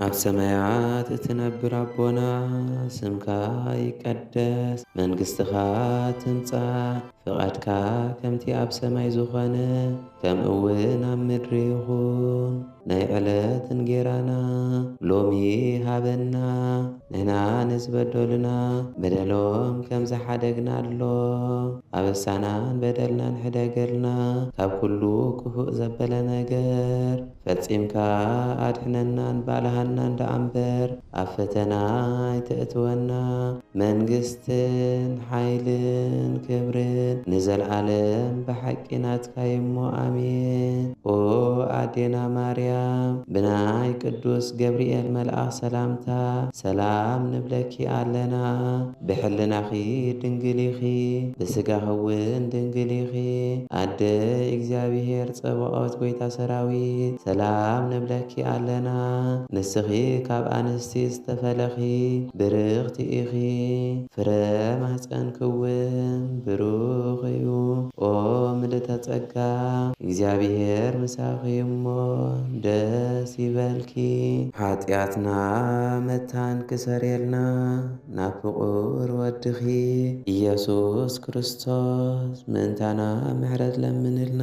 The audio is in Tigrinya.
ኣብ ሰማያት እትነብር ኣቦና ስምካ ይቀደስ መንግሥትኻ ትምጻእ ፍቓድካ ከምቲ ኣብ ሰማይ ዝኾነ ከምኡውን ኣብ ምድሪ ይኹን ናይ ዕለት እንጀራና ሎሚ ሃበና ንሕና ንዝበደሉና በደሎም ከም ዝሓደግናሎ ኣበሳናን በደልናን ሕደገልና ካብ ኩሉ ክፉእ ዘበለ ነገር ፈጺምካ ኣድሕነናን ባልሃና እንዳኣምበር ኣብ ፈተና ኣይተእትወና መንግሥትን ሓይልን ክብርን ንዘለዓለም ብሓቂ ናትካ እሞ ኣሜን። ኦ ኣዴና ማርያም ብናይ ቅዱስ ገብርኤል መልኣኽ ሰላምታ ሰላም ንብለኪ ኣለና። ብሕልናኺ ድንግል ኢኺ ብስጋኺ እውን ድንግል ኢኺ ኣደ እግዚኣብሔር ጸባኦት ጐይታ ሰራዊት ሰላም ንብለኪ ኣለና። ንስኺ ካብ ኣንስቲ ዝተፈለኺ ብርኽቲ ኢኺ ፍረ ማኅፀንኪ እውን ብሩኽ እዩ። ኦ ምልዕተ ጸጋ እግዚኣብሔር ምሳኺ እሞ ደስ ይበልኪ። ኃጢአትና መታንክሰሬልና ናብ ፍቁር ወድኺ ኢየሱስ ክርስቶስ ምእንታና ምሕረት ለምንልና።